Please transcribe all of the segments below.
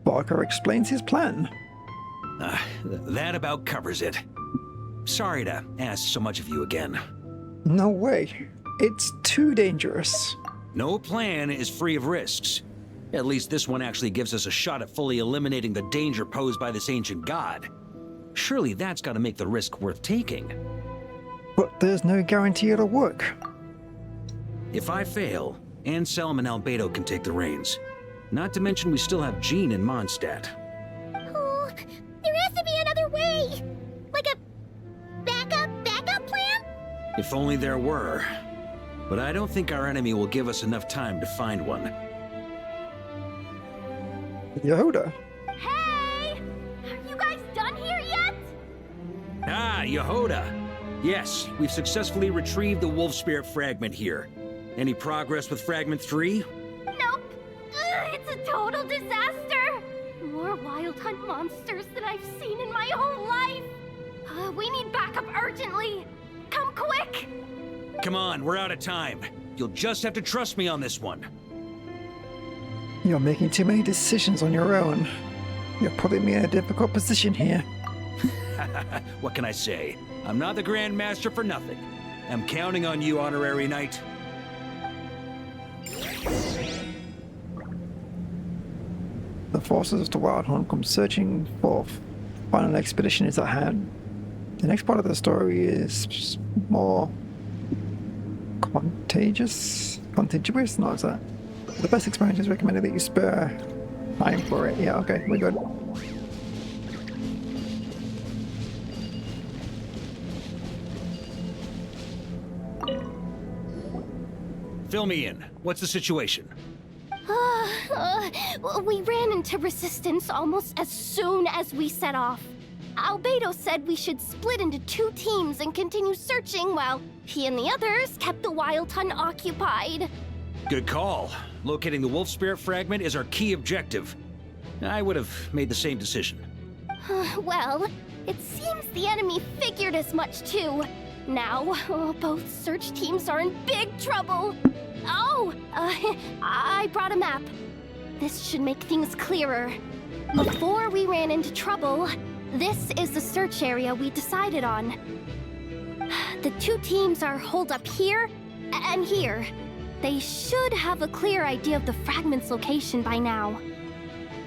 Varka explains his plan. That about covers it. Sorry to ask so much of you again. No way. It's too dangerous. No plan is free of risks. At least this one actually gives us a shot at fully eliminating the danger posed by this ancient god. Surely that's got to make the risk worth taking. But there's no guarantee it'll work. If I fail, Anselm and Albedo can take the reins. Not to mention we still have Jean and Mondstadt. Oh, there has to be another way! Like a backup plan? If only there were. But I don't think our enemy will give us enough time to find one. Yehuda. Hey! Are you guys done here yet? Ah, Yehuda! Yes, we've successfully retrieved the Wolf Spirit fragment here. Any progress with Fragment 3? Nope. It's a total disaster. More Wild Hunt monsters than I've seen in my whole life. We need backup urgently. Come quick! Come on, we're out of time. You'll just have to trust me on this one. You're making too many decisions on your own. You're putting me in a difficult position here. What can I say? I'm not the Grand Master for nothing. I'm counting on you, Honorary Knight. The forces of the Wild Hunt come searching for final expedition is at hand. The next part of the story is more contiguous? No, is that? The best experience is recommended that you spare time for it. Yeah, okay, we're good. Fill me in. What's the situation? We ran into resistance almost as soon as we set off. Albedo said we should split into 2 teams and continue searching while he and the others kept the Wild Hunt occupied. Good call. Locating the Wolf Spirit fragment is our key objective. I would have made the same decision. Well, it seems the enemy figured as much too. Now, both search teams are in big trouble. Oh, I brought a map. This should make things clearer. Before we ran into trouble, this is the search area we decided on. The 2 teams are holed up here and here. They should have a clear idea of the fragment's location by now.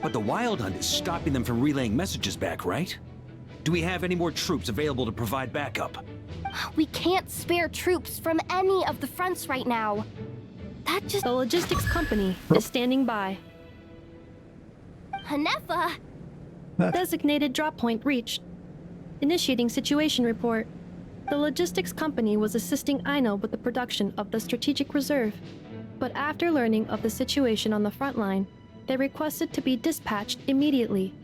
But the Wild Hunt is stopping them from relaying messages back, right? Do we have any more troops available to provide backup? We can't spare troops from any of the fronts right now. The logistics company is standing by. Hanefa! Designated drop point reached. Initiating situation report. The logistics company was assisting Aino with the production of the strategic reserve, but after learning of the situation on the front line, they requested to be dispatched immediately.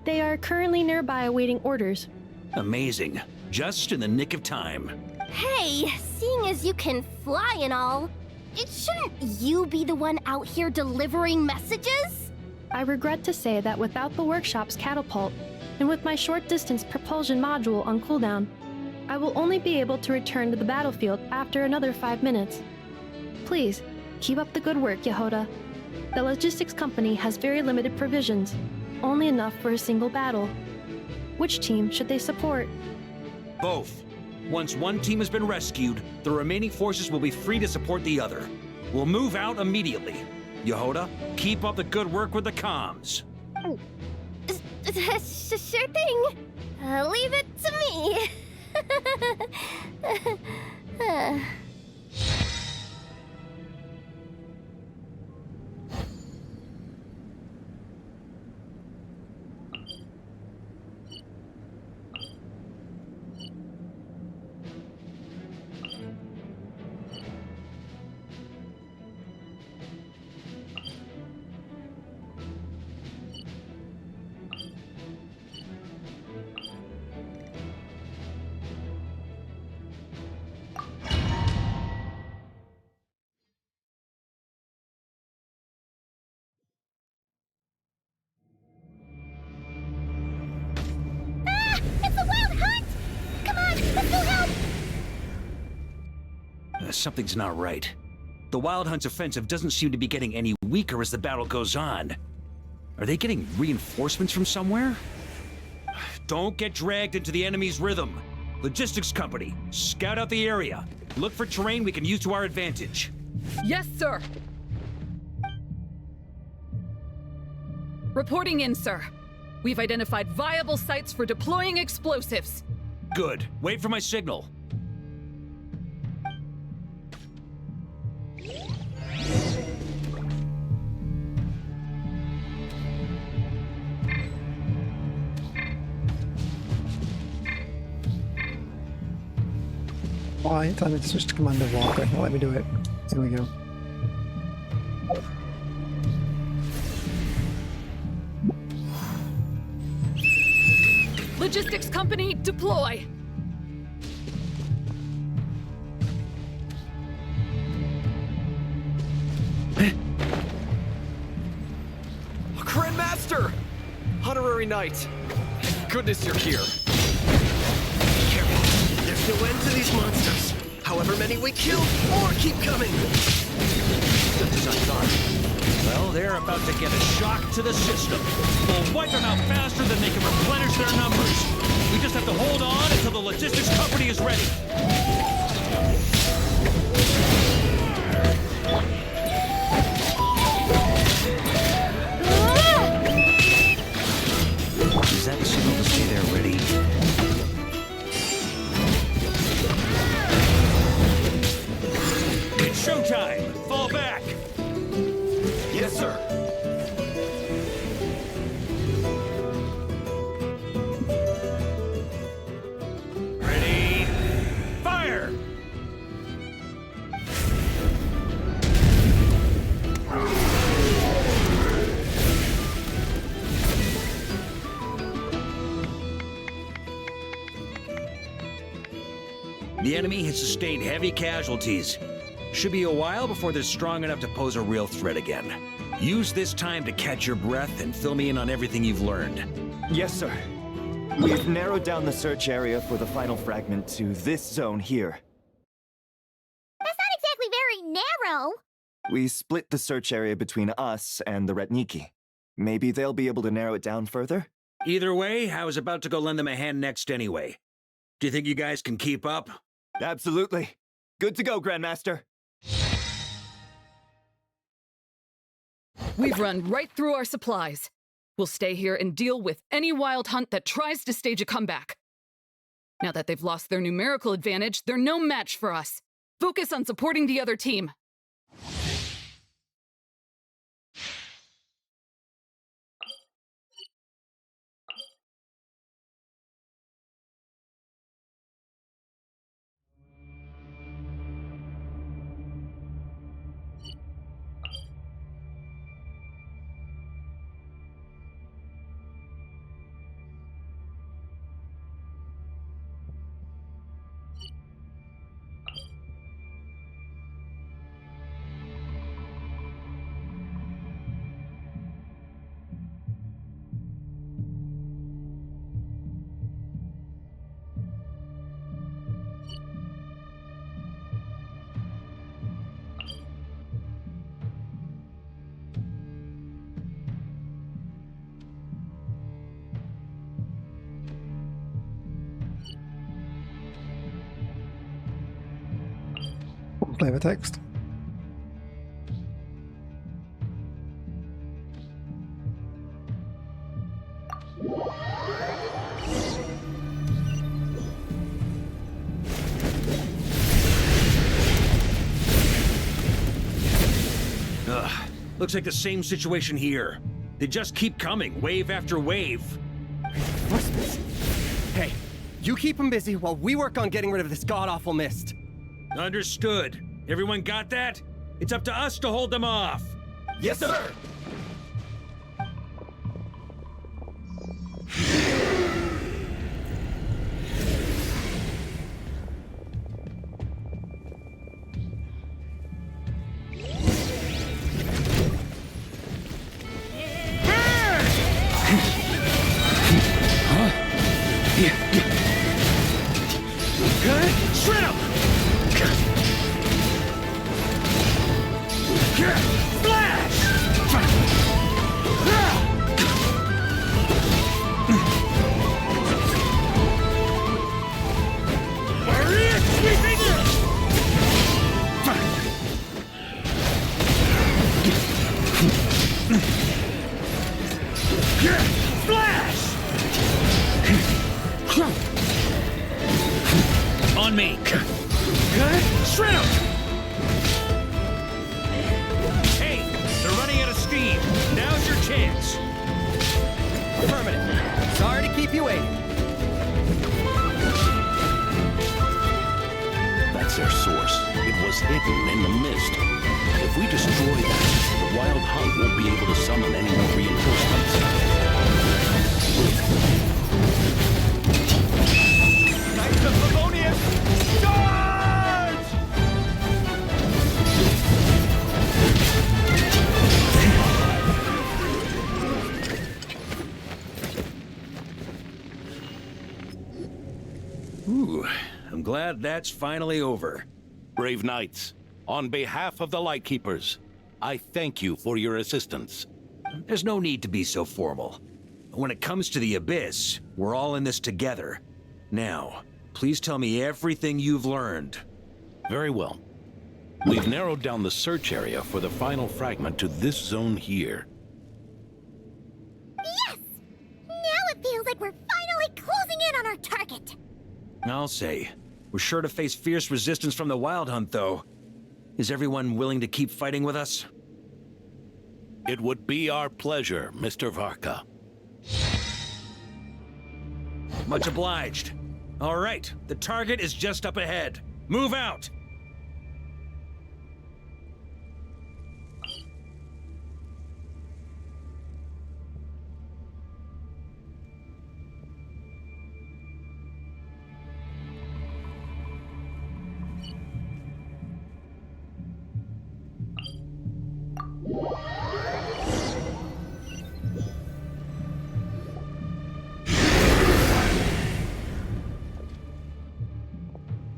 They are currently nearby awaiting orders. Amazing. Just in the nick of time. Hey, seeing as you can fly and all, shouldn't you be the one out here delivering messages? I regret to say that without the workshop's catapult, and with my short-distance propulsion module on cooldown, I will only be able to return to the battlefield after another 5 minutes. Please, keep up the good work, Yehuda. The logistics company has very limited provisions, only enough for a single battle. Which team should they support? Both. Once one team has been rescued, the remaining forces will be free to support the other. We'll move out immediately. Yehuda, keep up the good work with the comms. Sure thing. Leave it to me. It's a wild hunt! Come on, let's go help! Something's not right. The Wild Hunt's offensive doesn't seem to be getting any weaker as the battle goes on. Are they getting reinforcements from somewhere? Don't get dragged into the enemy's rhythm. Logistics company, scout out the area. Look for terrain we can use to our advantage. Yes, sir. Reporting in, sir. We've identified viable sites for deploying explosives. Good. Wait for my signal. Why? Time to switch to Commander Varka. Let me do it. Here we go. Logistics company, deploy! Grandmaster! Honorary Knight! Goodness you're here. Careful. There's no end to these monsters. However many we kill, more keep coming. Just as I thought. Well, they're about to get a shock to the system. We'll wipe them out faster than they can replenish their numbers. We just have to hold on until the logistics company is ready. Is that the signal to say they're ready? It's showtime! Fall back! Yes, sir. Ready? Fire! The enemy has sustained heavy casualties. Should be a while before they're strong enough to pose a real threat again. Use this time to catch your breath and fill me in on everything you've learned. Yes, sir. We've narrowed down the search area for the final fragment to this zone here. That's not exactly very narrow. We split the search area between us and the Retniki. Maybe they'll be able to narrow it down further? Either way, I was about to go lend them a hand next anyway. Do you think you guys can keep up? Absolutely. Good to go, Grandmaster. We've run right through our supplies. We'll stay here and deal with any wild hunt that tries to stage a comeback. Now that they've lost their numerical advantage, they're no match for us. Focus on supporting the other team. Flavor text. Ugh, looks like the same situation here. They just keep coming, wave after wave. What's this? Hey, you keep them busy while we work on getting rid of this god-awful mist. Understood. Everyone got that? It's up to us to hold them off. Yes, sir! Shred 'em! Flash! me! Shred 'em! Hey, they're running out of steam. Now's your chance. Affirmative. Sorry to keep you waiting. That's their source. It was hidden in the mist. If we destroy that, the Wild Hunt won't be able to summon any more reinforcements. Knights of Favonius! Charge! Ooh, I'm glad that's finally over. Brave Knights, on behalf of the Lightkeepers, I thank you for your assistance. There's no need to be so formal. When it comes to the Abyss, we're all in this together. Now, please tell me everything you've learned. Very well. We've narrowed down the search area for the final fragment to this zone here. Yes! Now it feels like we're finally closing in on our target. I'll say. We're sure to face fierce resistance from the Wild Hunt, though. Is everyone willing to keep fighting with us? It would be our pleasure, Mr. Varka. Much obliged. All right, the target is just up ahead. Move out!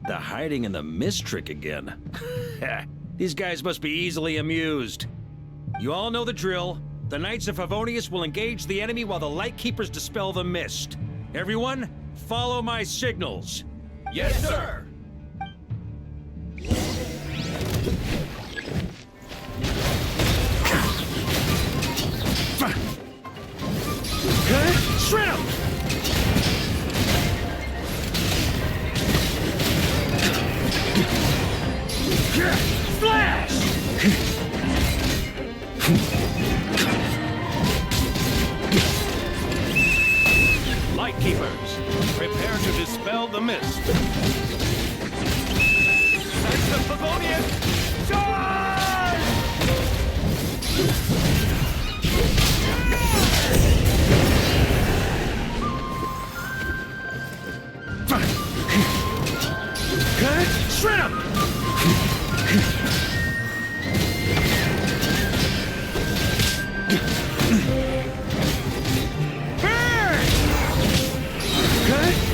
The hiding in the mist trick again. These guys must be easily amused. You all know the drill. The Knights of Favonius will engage the enemy while the Lightkeepers dispel the mist. Everyone, follow my signals. Yes, sir! Shred 'em! Flash! Lightkeepers, prepare to dispel the mist. Knights of Favonius! Charge! Shred 'em!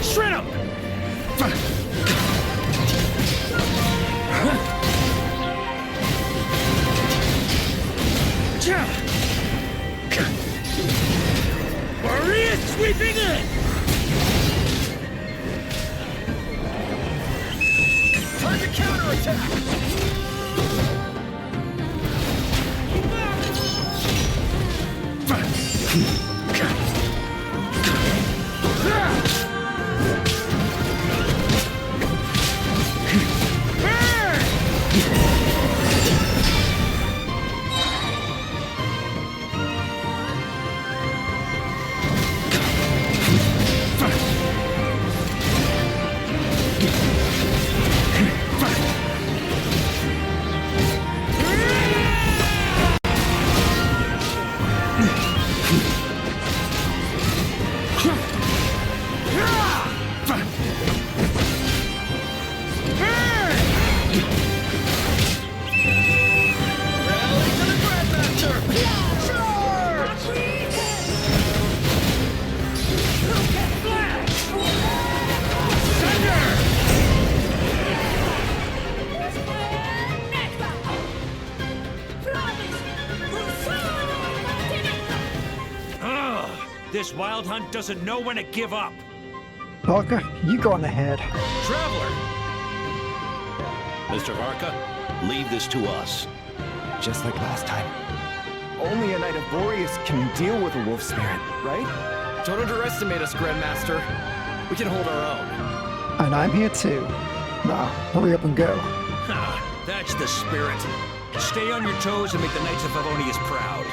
Shred 'em! Maria sweeping in! Time to counterattack! This Wild Hunt doesn't know when to give up. Varka, you go on ahead. Traveler! Mr. Varka, leave this to us. Just like last time. Only a Knight of Boreas can deal with a wolf spirit, right? Don't underestimate us, Grandmaster. We can hold our own. And I'm here too. Nah, hurry up and go. Ha, that's the spirit. Stay on your toes and make the Knights of Favonius proud.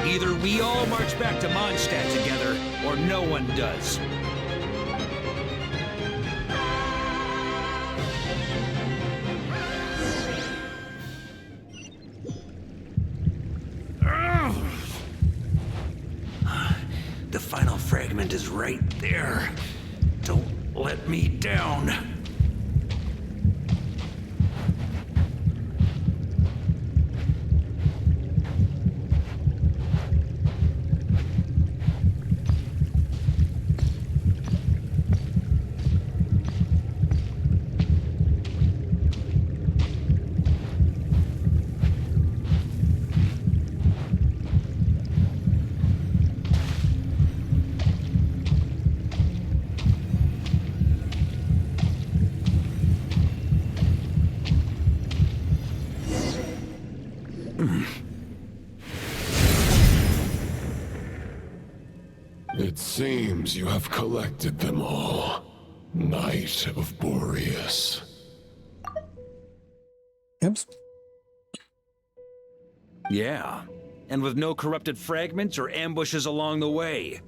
Either we all march back to Mondstadt together, or no one does. The final fragment is right there. Don't let me down. It seems you have collected them all, Knight of Boreas. Oops. Yeah, and with no corrupted fragments or ambushes along the way.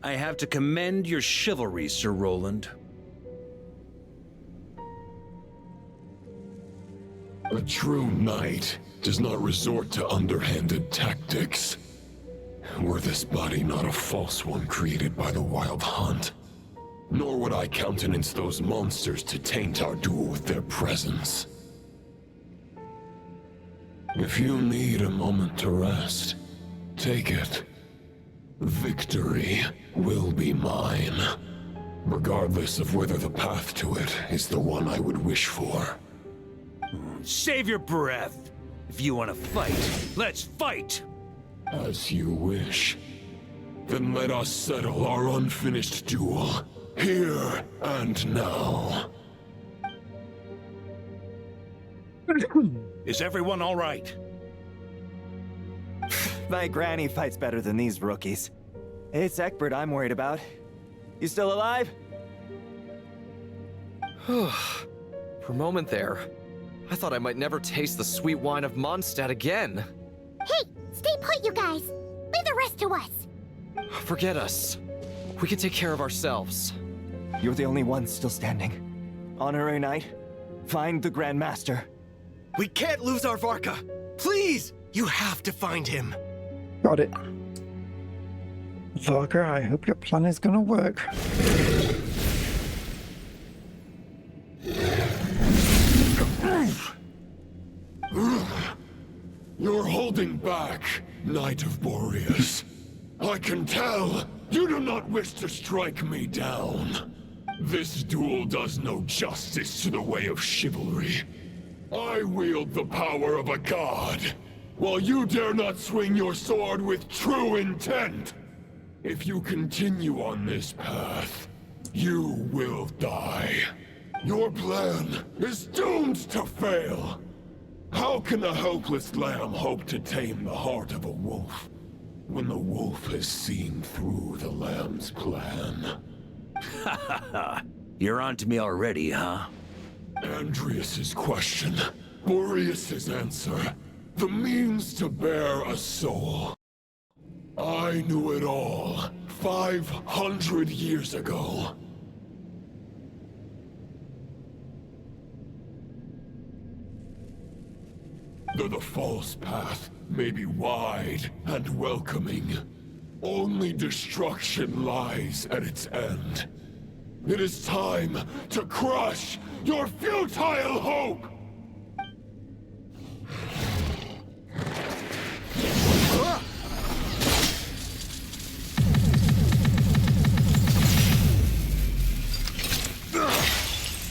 I have to commend your chivalry, Sir Roland. A true knight does not resort to underhanded tactics. Were this body not a false one created by the Wild Hunt, nor would I countenance those monsters to taint our duel with their presence. If you need a moment to rest, take it. Victory will be mine, regardless of whether the path to it is the one I would wish for. Save your breath. If you want to fight, let's fight! As you wish. Then let us settle our unfinished duel, here and now. Is everyone all right? My granny fights better than these rookies. It's Egbert I'm worried about. You still alive? For a moment there, I thought I might never taste the sweet wine of Mondstadt again. Hey, stay put, you guys. Leave the rest to us. Forget us. We can take care of ourselves. You're the only one still standing. Honorary Knight, find the Grand Master. We can't lose our Varka! Please! You have to find him! Got it. Varka, I hope your plan is gonna work. You're holding back, Knight of Boreas. I can tell you do not wish to strike me down. This duel does no justice to the way of chivalry. I wield the power of a god, while you dare not swing your sword with true intent. If you continue on this path, you will die. Your plan is doomed to fail. How can a helpless lamb hope to tame the heart of a wolf, when the wolf has seen through the lamb's plan? Ha ha ha. You're on to me already, huh? Andreas's question, Boreas's answer, the means to bear a soul. I knew it all 500 years ago. Though the false path may be wide and welcoming, only destruction lies at its end. It is time to crush your futile hope!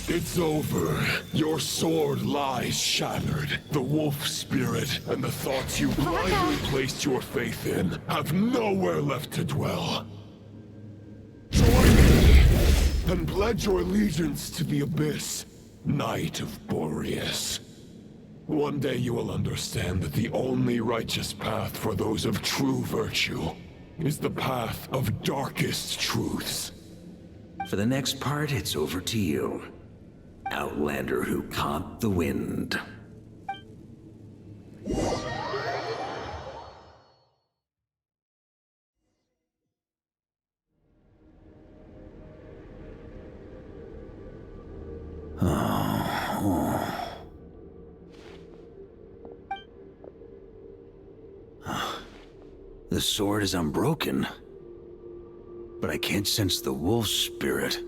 It's over. Your sword lies shattered. The wolf spirit and the thoughts you blindly placed your faith in have nowhere left to dwell. Join me and pledge your allegiance to the abyss, Knight of Boreas. One day you will understand that the only righteous path for those of true virtue is the path of darkest truths. For the next part, it's over to you. Outlander who caught the wind. The sword is unbroken, but I can't sense the wolf spirit.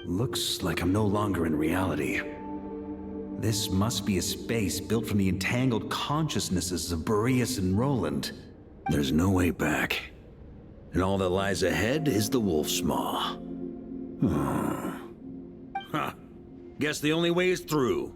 Looks like I'm no longer in reality. This must be a space built from the entangled consciousnesses of Boreas and Roland. There's no way back. And all that lies ahead is the wolf's maw. Huh. Guess the only way is through.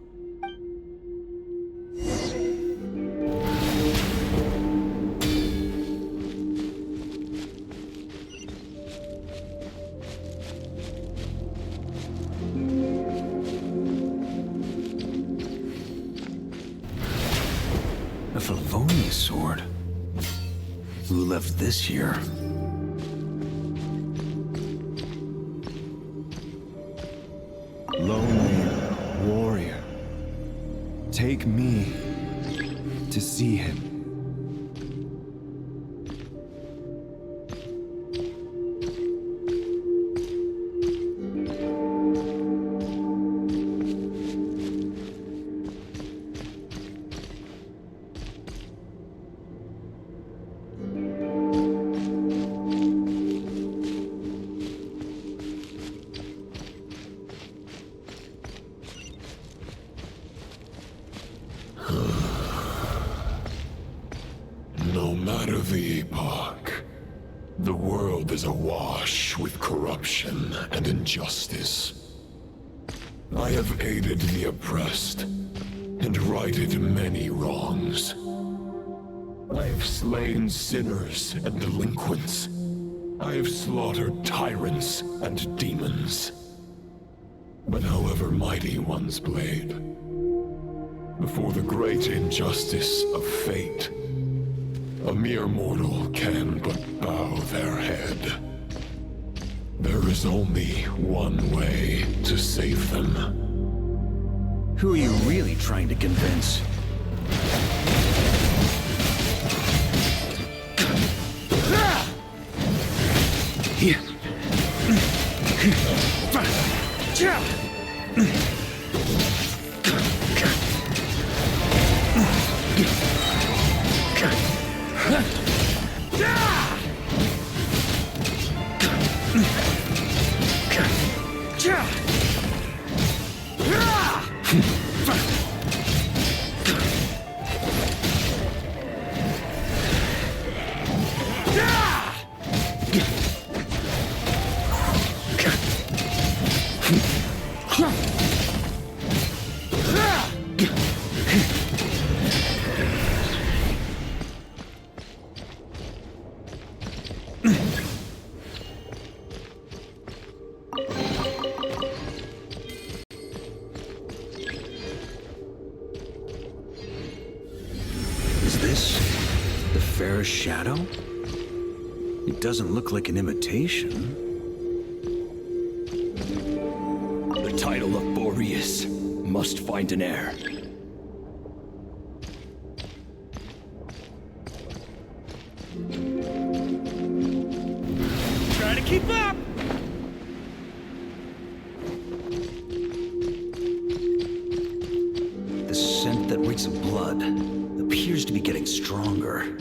A Favonius sword? Who left this here? Lonely warrior, take me to see him. No matter the epoch, the world is awash with corruption and injustice. I have aided the oppressed and righted many wrongs. I have slain sinners and delinquents. I have slaughtered tyrants and demons. But however mighty one's blade, before the great injustice of fate, a mere mortal can but bow their head. There is only one way to save them. Who are you really trying to convince? Is this the fairest shadow? It doesn't look like an imitation. The title of Boreas must find an heir. Try to keep up! The scent that reeks of blood appears to be getting stronger.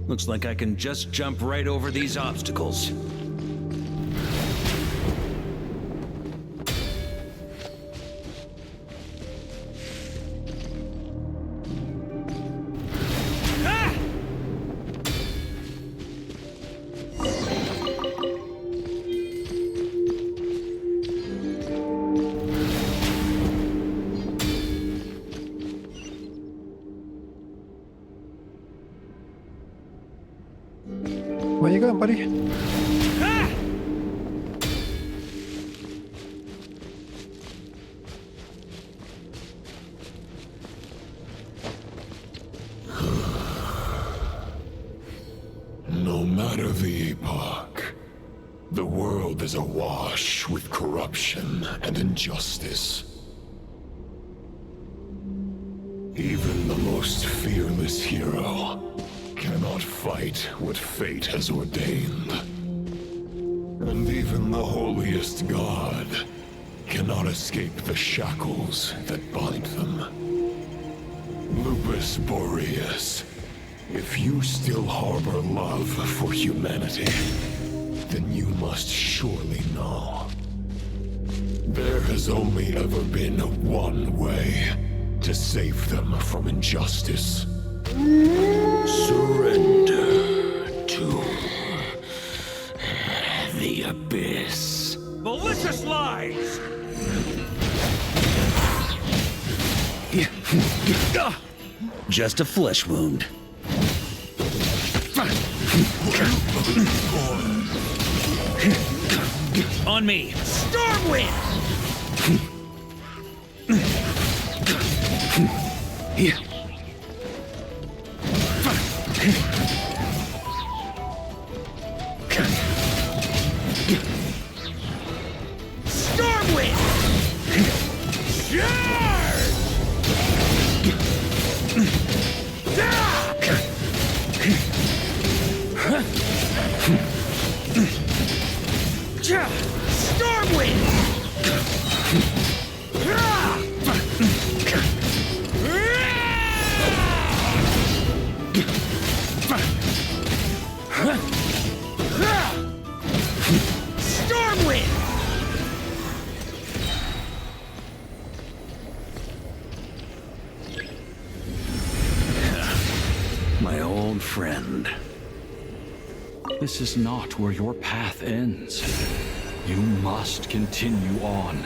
Looks like I can just jump right over these obstacles. Where you going, buddy? The world is awash with corruption and injustice. Even the most fearless hero cannot fight what fate has ordained. And even the holiest god cannot escape the shackles that bind them. Lupus Boreas, if you still harbor love for humanity, then you must surely know. There has only ever been one way to save them from injustice. Surrender to the abyss. Malicious lies! Just a flesh wound. On me! Stormwind! Stormwind! Charge! Stormwind! Stormwind! My old friend. This is not where your path ends. You must continue on.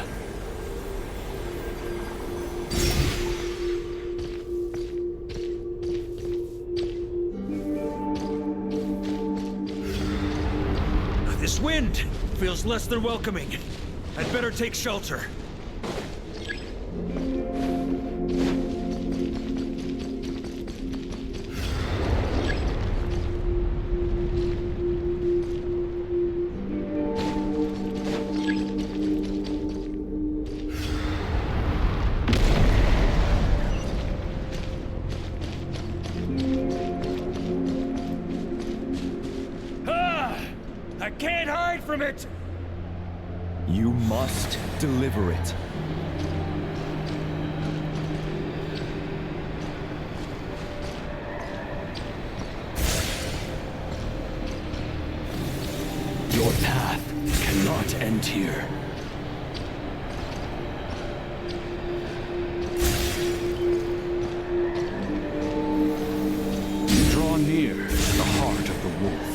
This wind feels less than welcoming. I'd better take shelter. I can't hide from it! You must deliver it. Your path cannot end here. You draw near to the heart of the wolf.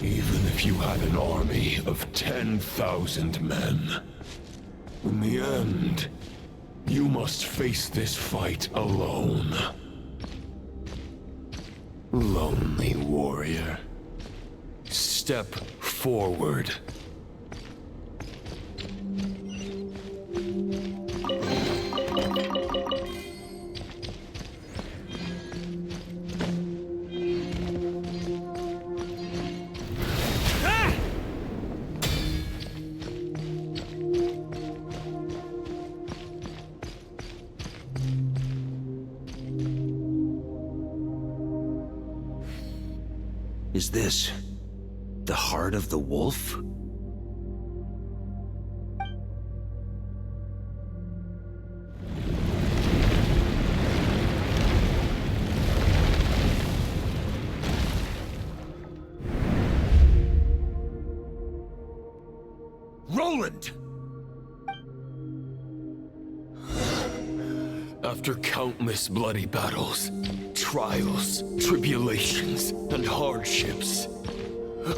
Even if you had an army of 10,000 men, in the end, you must face this fight alone. Lonely warrior. Step forward. Is this the heart of the wolf? Roland! After countless bloody battles, trials, tribulations, and hardships,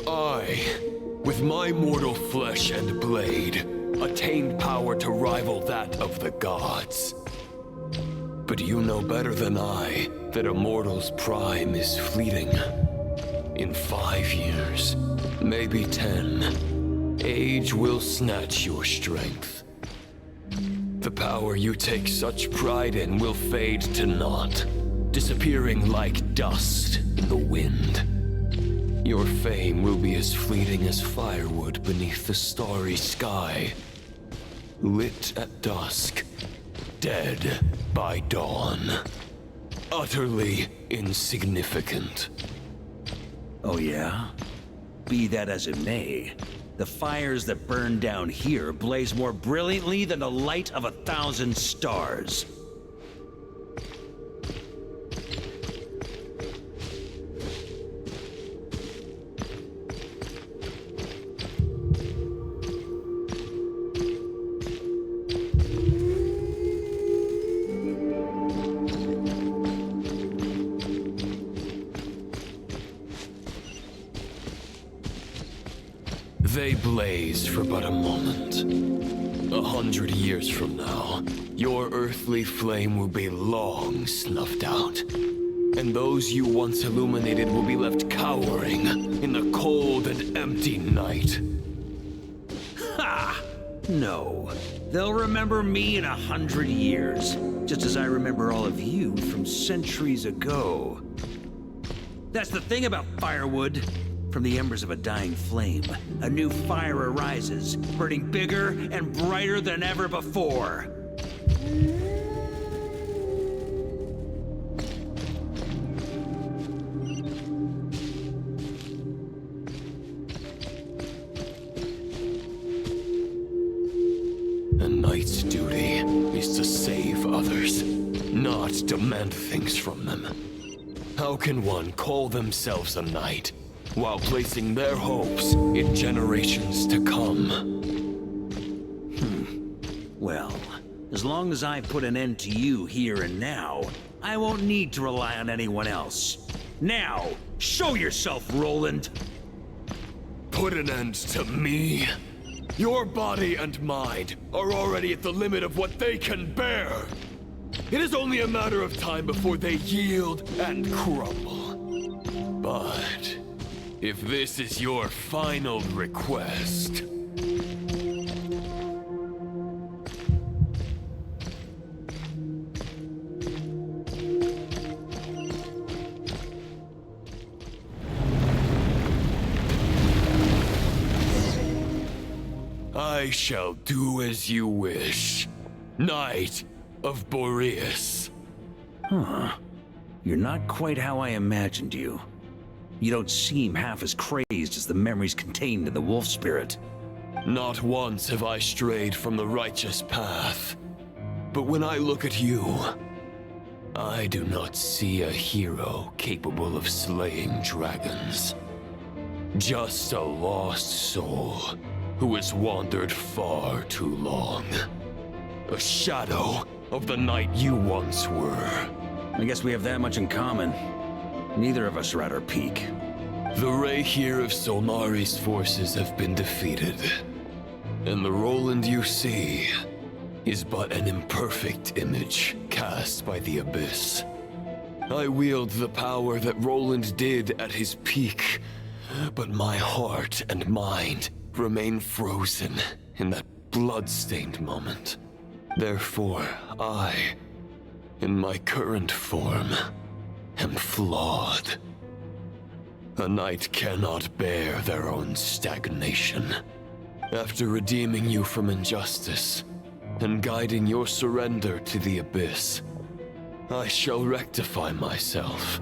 I, with my mortal flesh and blade, attained power to rival that of the gods. But you know better than I that a mortal's prime is fleeting. In 5 years, maybe 10, age will snatch your strength. The power you take such pride in will fade to naught, disappearing like dust in the wind. Your fame will be as fleeting as firewood beneath the starry sky, lit at dusk, dead by dawn. Utterly insignificant. Oh yeah? Be that as it may, the fires that burn down here blaze more brilliantly than the light of 1,000 stars. They blaze for but a moment. 100 years from now, your earthly flame will be long snuffed out. And those you once illuminated will be left cowering in the cold and empty night. Ha! No. They'll remember me in 100 years, just as I remember all of you from centuries ago. That's the thing about firewood. From the embers of a dying flame, a new fire arises, burning bigger and brighter than ever before. A knight's duty is to save others, not demand things from them. How can one call themselves a knight while placing their hopes in generations to come? Well, as long as I put an end to you here and now, I won't need to rely on anyone else. Now, show yourself, Roland! Put an end to me? Your body and mind are already at the limit of what they can bear. It is only a matter of time before they yield and crumble. But if this is your final request... I shall do as you wish, Knight of Boreas. Huh. You're not quite how I imagined you. You don't seem half as crazed as the memories contained in the wolf spirit. Not once have I strayed from the righteous path. But when I look at you, I do not see a hero capable of slaying dragons. Just a lost soul who has wandered far too long. A shadow of the knight you once were. I guess we have that much in common. Neither of us are at our peak. The Rayhir of Solnari's forces have been defeated. And the Roland you see is but an imperfect image cast by the Abyss. I wield the power that Roland did at his peak, but my heart and mind remain frozen in that blood-stained moment. Therefore, I, in my current form, am flawed. A knight cannot bear their own stagnation. After redeeming you from injustice and guiding your surrender to the Abyss, I shall rectify myself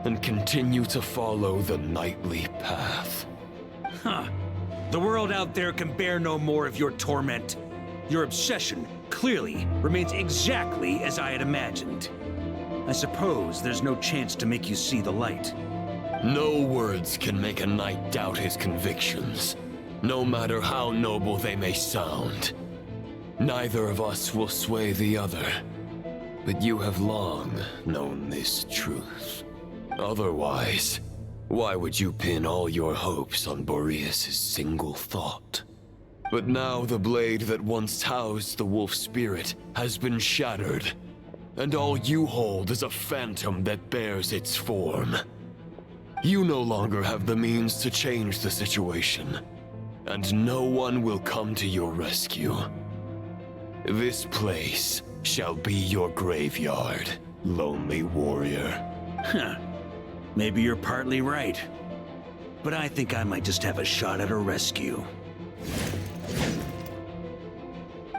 and continue to follow the knightly path. Huh. The world out there can bear no more of your torment. Your obsession clearly remains exactly as I had imagined. I suppose there's no chance to make you see the light. No words can make a knight doubt his convictions, no matter how noble they may sound. Neither of us will sway the other, but you have long known this truth. Otherwise, why would you pin all your hopes on Boreas' single thought? But now the blade that once housed the wolf spirit has been shattered, and all you hold is a phantom that bears its form. You no longer have the means to change the situation, and no one will come to your rescue. This place shall be your graveyard, lonely warrior. Huh. Maybe you're partly right. But I think I might just have a shot at a rescue.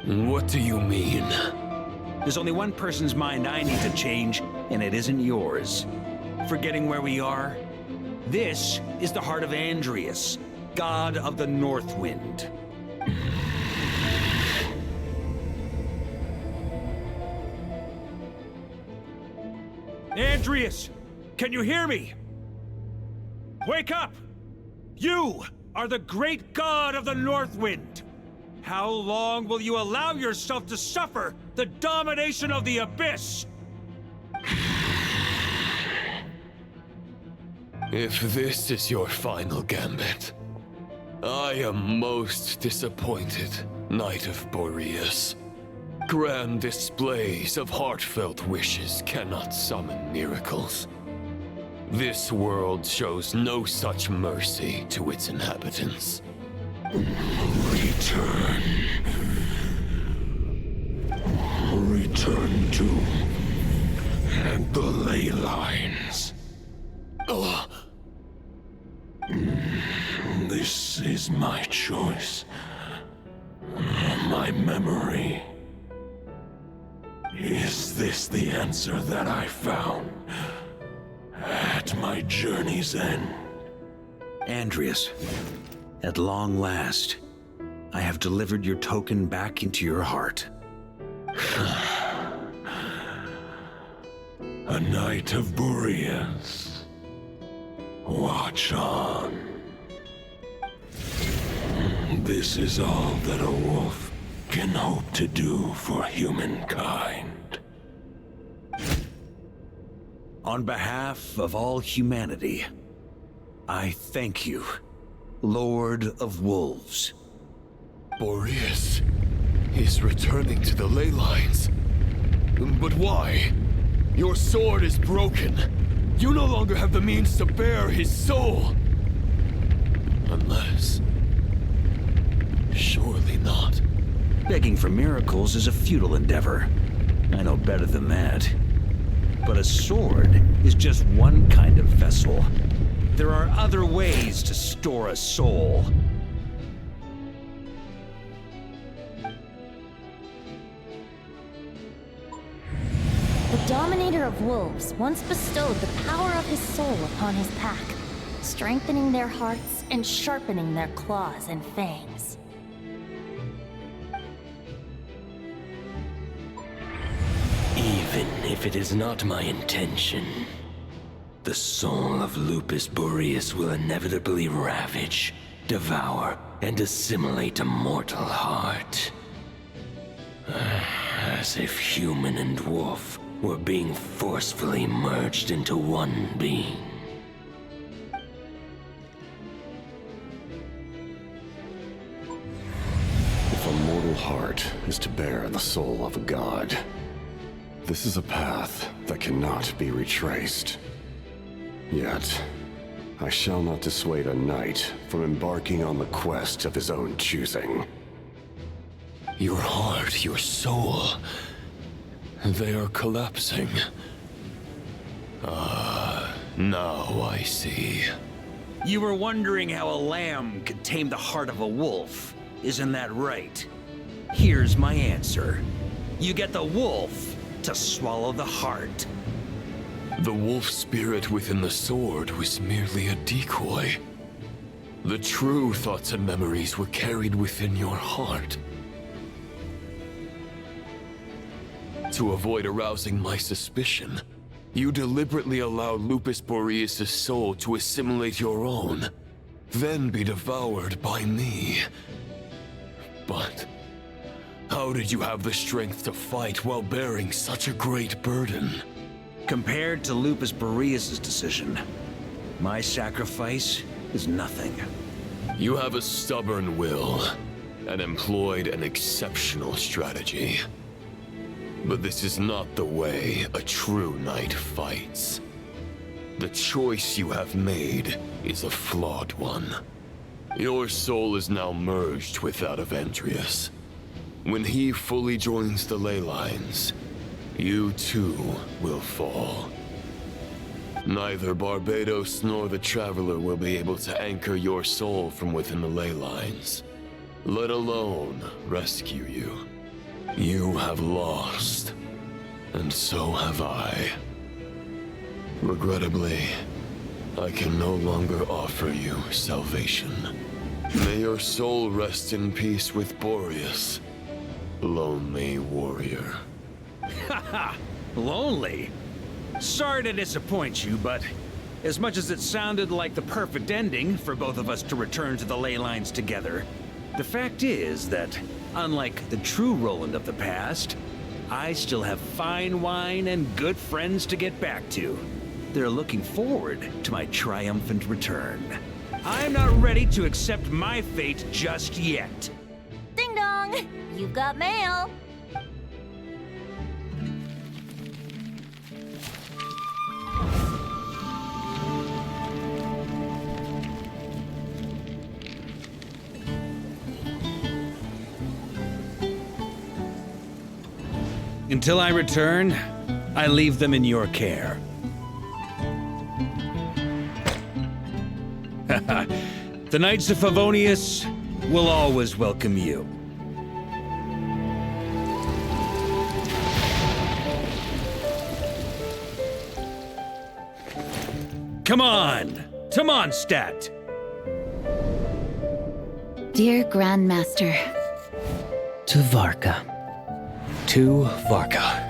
What do you mean? There's only one person's mind I need to change, and it isn't yours. Forgetting where we are? This is the heart of Andreas, god of the North Wind. Andreas! Can you hear me? Wake up! You are the great god of the North Wind! How long will you allow yourself to suffer the domination of the Abyss? If this is your final gambit, I am most disappointed, Knight of Boreas. Grand displays of heartfelt wishes cannot summon miracles. This world shows no such mercy to its inhabitants. Return. Return to... and the ley lines. This is my choice. My memory. Is this the answer that I found at my journey's end? Andreas, at long last, I have delivered your token back into your heart. A Knight of Boreas. Watch on. This is all that a wolf can hope to do for humankind. On behalf of all humanity, I thank you, Lord of Wolves. Boreas is returning to the ley lines. But why? Your sword is broken. You no longer have the means to bear his soul. Unless... surely not. Begging for miracles is a futile endeavor. I know better than that. But a sword is just one kind of vessel. There are other ways to store a soul. The Dominator of Wolves once bestowed the power of his soul upon his pack, strengthening their hearts and sharpening their claws and fangs. Even if it is not my intention, the soul of Lupus Boreas will inevitably ravage, devour, and assimilate a mortal heart. As if human and wolf were being forcefully merged into one being. If a mortal heart is to bear the soul of a god, this is a path that cannot be retraced. Yet, I shall not dissuade a knight from embarking on the quest of his own choosing. Your heart, your soul... they are collapsing. Now I see. You were wondering how a lamb could tame the heart of a wolf, isn't that right? Here's my answer. You get the wolf to swallow the heart. The wolf spirit within the sword was merely a decoy. The true thoughts and memories were carried within your heart. To avoid arousing my suspicion, you deliberately allowed Lupus Boreas' soul to assimilate your own, then be devoured by me. But how did you have the strength to fight while bearing such a great burden? Compared to Lupus Boreas' decision, my sacrifice is nothing. You have a stubborn will, and employed an exceptional strategy. But this is not the way a true knight fights. The choice you have made is a flawed one. Your soul is now merged with that of Andreas. When he fully joins the ley lines, you too will fall. Neither Barbados nor the Traveler will be able to anchor your soul from within the ley lines, let alone rescue you. You have lost, and so have I. Regrettably, I can no longer offer you salvation. May your soul rest in peace with Boreas, lonely warrior. Haha, lonely? Sorry to disappoint you, but as much as it sounded like the perfect ending for both of us to return to the ley lines together, the fact is that, unlike the true Roland of the past, I still have fine wine and good friends to get back to. They're looking forward to my triumphant return. I'm not ready to accept my fate just yet. Ding dong! You've got mail! Until I return, I leave them in your care. The Knights of Favonius will always welcome you. Come on! To Mondstadt! Dear Grandmaster. To Varka. To Varka.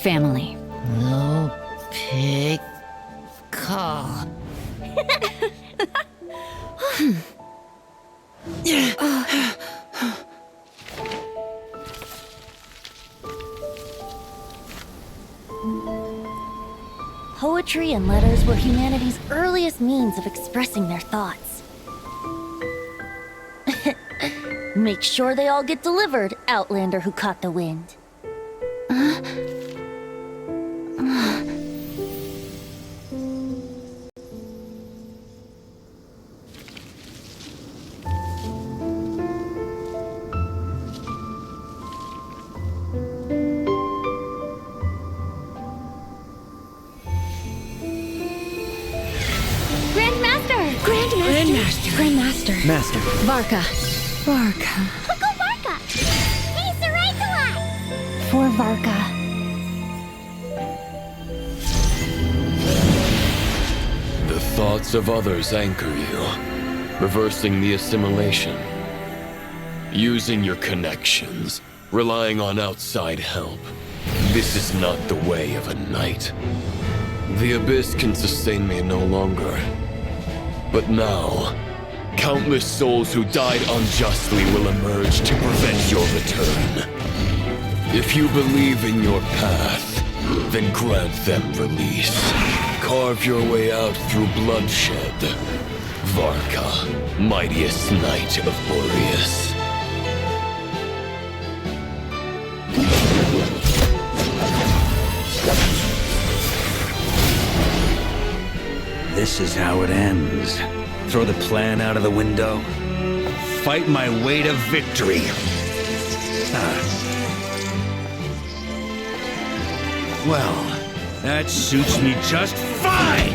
Family. No pig call. Poetry and letters were humanity's earliest means of expressing their thoughts. Make sure they all get delivered, Outlander who caught the wind. Grandmaster. Master. Varka. Uncle Varka! He's the right to us! For Varka. The thoughts of others anchor you, reversing the assimilation. Using your connections, relying on outside help. This is not the way of a knight. The Abyss can sustain me no longer. But now, countless souls who died unjustly will emerge to prevent your return. If you believe in your path, then grant them release. Carve your way out through bloodshed. Varka, mightiest knight of Boreas. This is how it ends. Throw the plan out of the window. Fight my way to victory. Well, that suits me just fine!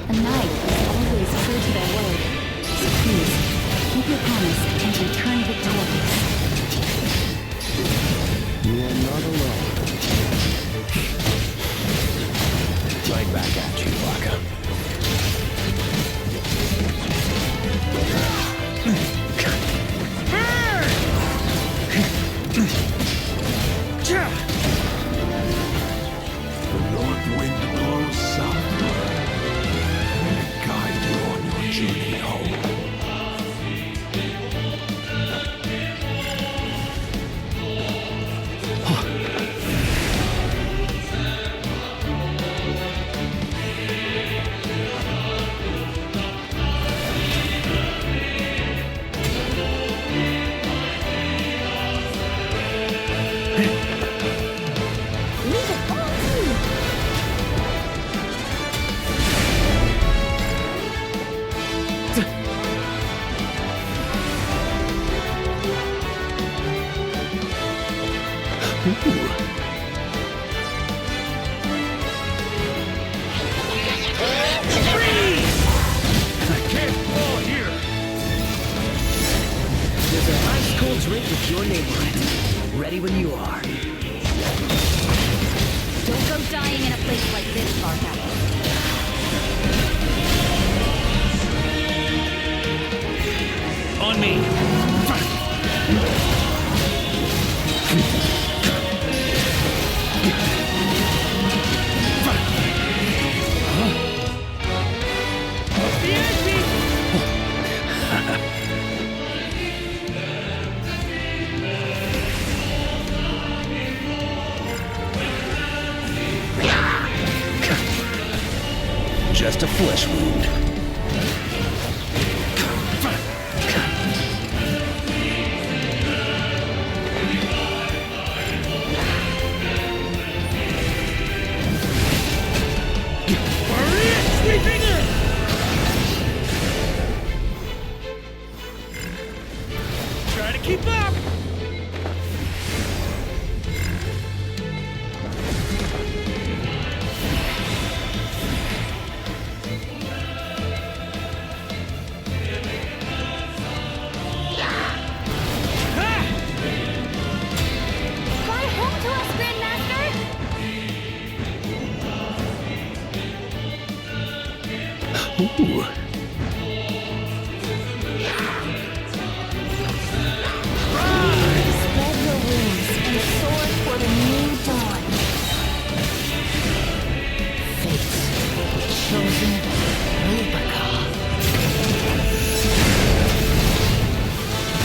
A knight is always true to their word. So please, keep your promise and return victorious. You are not alone. Right back at you, Varka. The north wind blows southward. May it guide you on your journey home. I can't fall here! There's an ice cold drink with your name on it. Ready when you are. Don't go dying in a place like this, Varka. On me! Just a flesh wound. Sweeping in! Try to keep up! Fly home to us, Grandmaster! Ooh. Spread your wings and soar toward a new dawn. Fate, chosen Varka.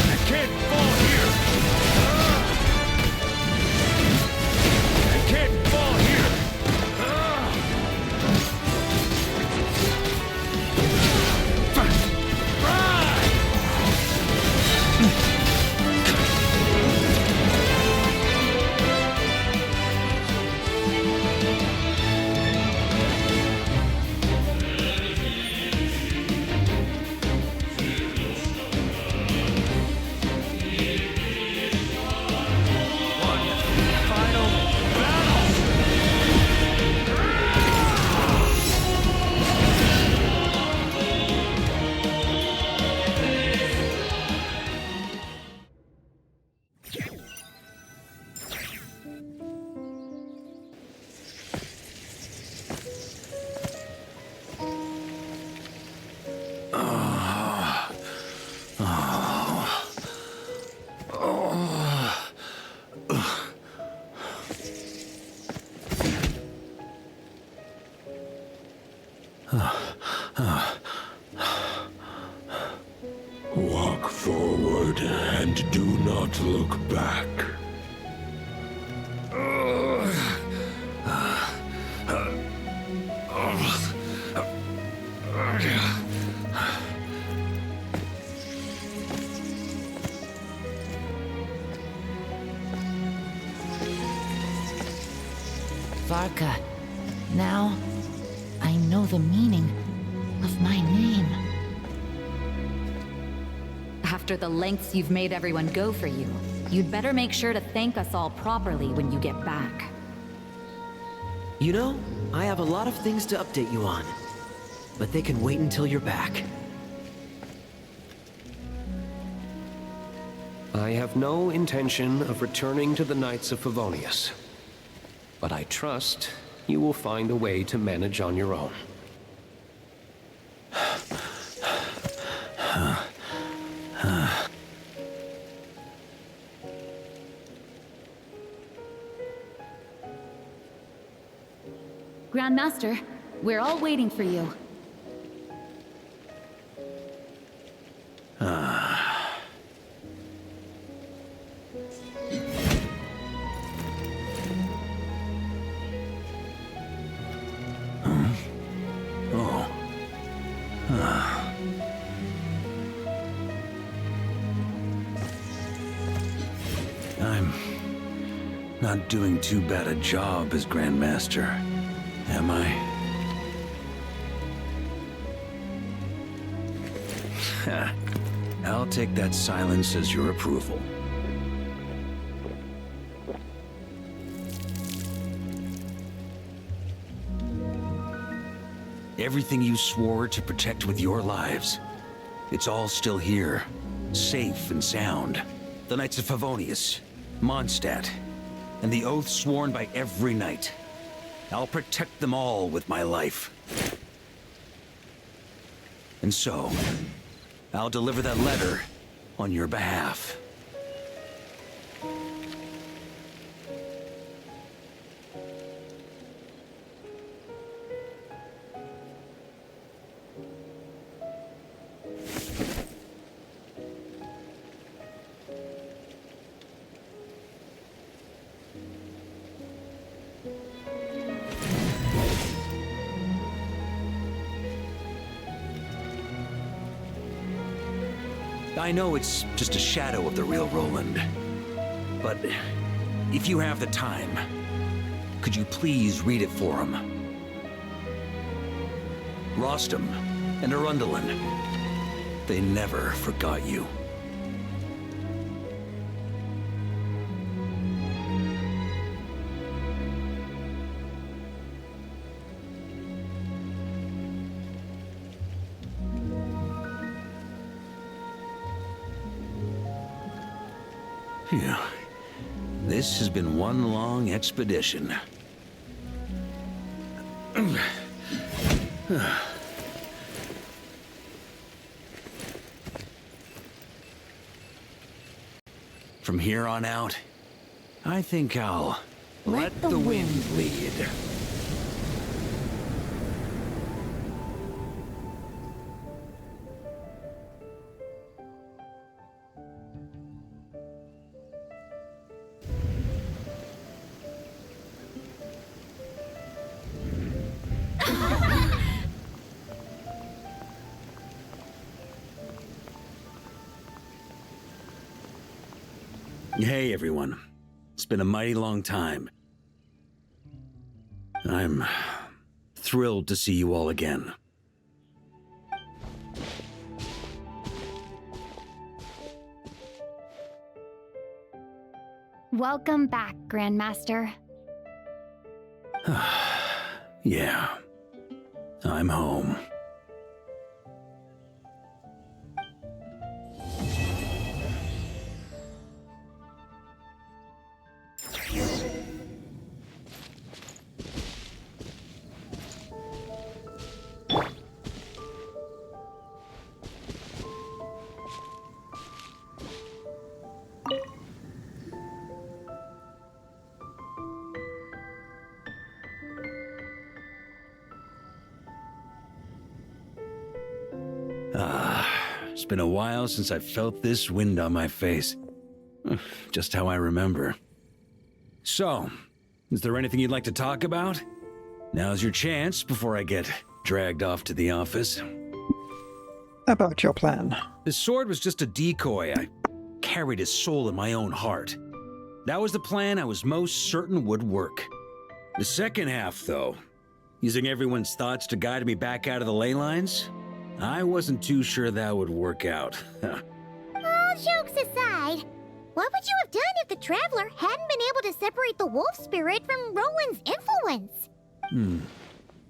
I can't fall here! I can't fall here! Walk forward and do not look back. Varka, now I know the meaning of my name. After the lengths you've made everyone go for you, you'd better make sure to thank us all properly when you get back. You know, I have a lot of things to update you on. But they can wait until you're back. I have no intention of returning to the Knights of Favonius. But I trust you will find a way to manage on your own. Grandmaster, we're all waiting for you. I'm not doing too bad a job as Grandmaster, am I? I'll take that silence as your approval. Everything you swore to protect with your lives. It's all still here, safe and sound. The Knights of Favonius, Mondstadt, and the oath sworn by every knight. I'll protect them all with my life. And so, I'll deliver that letter on your behalf. I know it's just a shadow of the real Roland, but if you have the time, could you please read it for him? Rostam and Arundelen, they never forgot you. Phew. This has been one long expedition. From here on out, I think I'll let the wind lead. Hey everyone, it's been a mighty long time. I'm thrilled to see you all again. Welcome back, Grandmaster. Yeah, I'm home. It's been a while since I felt this wind on my face. Just how I remember. So, is there anything you'd like to talk about? Now's your chance before I get dragged off to the office. About your plan. The sword was just a decoy. I carried his soul in my own heart. That was the plan I was most certain would work. The second half, though, using everyone's thoughts to guide me back out of the ley lines, I wasn't too sure that would work out. All jokes aside, what would you have done if the Traveler hadn't been able to separate the wolf spirit from Roland's influence?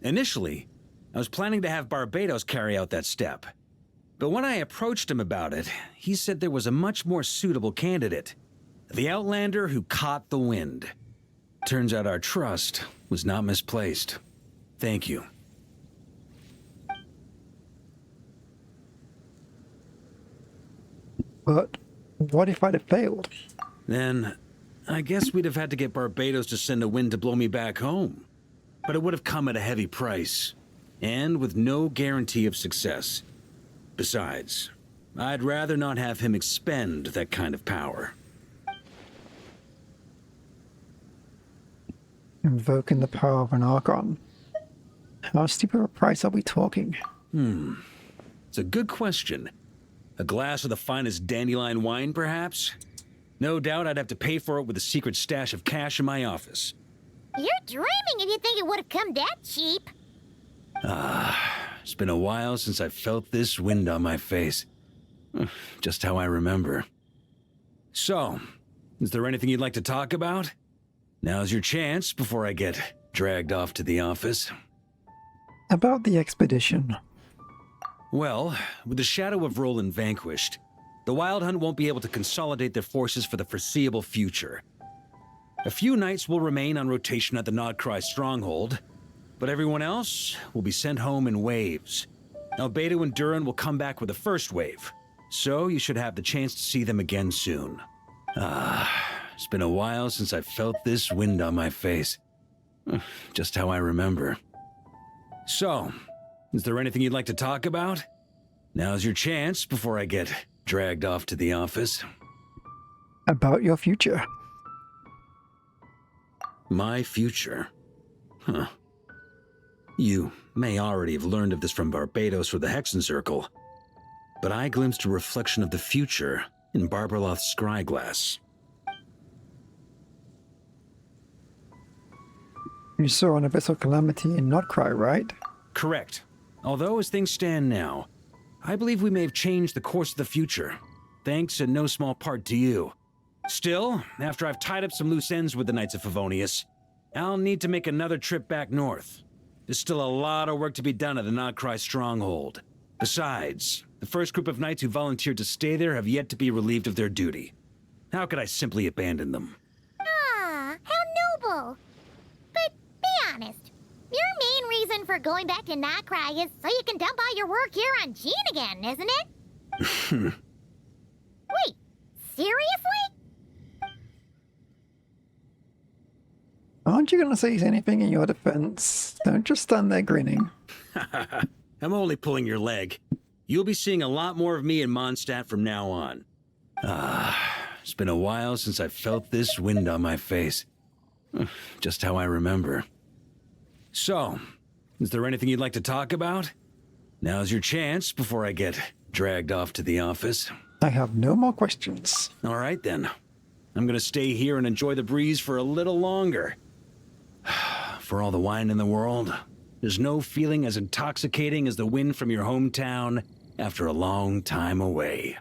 Initially, I was planning to have Barbados carry out that step. But when I approached him about it, he said there was a much more suitable candidate. The Outlander who caught the wind. Turns out our trust was not misplaced. Thank you. But what if I'd have failed? Then, I guess we'd have had to get Barbados to send a wind to blow me back home. But it would have come at a heavy price, and with no guarantee of success. Besides, I'd rather not have him expend that kind of power. Invoking the power of an Archon. How steep of a price are we talking? It's a good question. A glass of the finest dandelion wine, perhaps? No doubt I'd have to pay for it with a secret stash of cash in my office. You're dreaming if you think it would have come that cheap. It's been a while since I felt this wind on my face. Just how I remember. So, is there anything you'd like to talk about? Now's your chance before I get dragged off to the office. About the expedition. Well, with the shadow of Roland vanquished, the Wild Hunt won't be able to consolidate their forces for the foreseeable future. A few knights will remain on rotation at the Nodcry stronghold, but everyone else will be sent home in waves. Albedo and Duran will come back with the first wave, so you should have the chance to see them again soon. It's been a while since I felt this wind on my face. Just how I remember. So, is there anything you'd like to talk about? Now's your chance before I get dragged off to the office. About your future. My future? Huh. You may already have learned of this from Barbados or the Hexen Circle, but I glimpsed a reflection of the future in Barbarloth's scryglass. You saw an abyssal calamity in Notcry, right? Correct. Although, as things stand now, I believe we may have changed the course of the future, thanks in no small part to you. Still, after I've tied up some loose ends with the Knights of Favonius, I'll need to make another trip back north. There's still a lot of work to be done at the Nodcry stronghold. Besides, the first group of knights who volunteered to stay there have yet to be relieved of their duty. How could I simply abandon them? Ah, how noble. But be honest, your main reason for going back to Notcry is so you can dump all your work here on Jean again, isn't it? Wait, seriously? Aren't you going to say anything in your defense? Don't just stand there grinning. I'm only pulling your leg. You'll be seeing a lot more of me in Mondstadt from now on. It's been a while since I felt this wind on my face. Just how I remember. So, is there anything you'd like to talk about? Now's your chance before I get dragged off to the office. I have no more questions. All right then. I'm gonna stay here and enjoy the breeze for a little longer. For all the wine in the world, there's no feeling as intoxicating as the wind from your hometown after a long time away.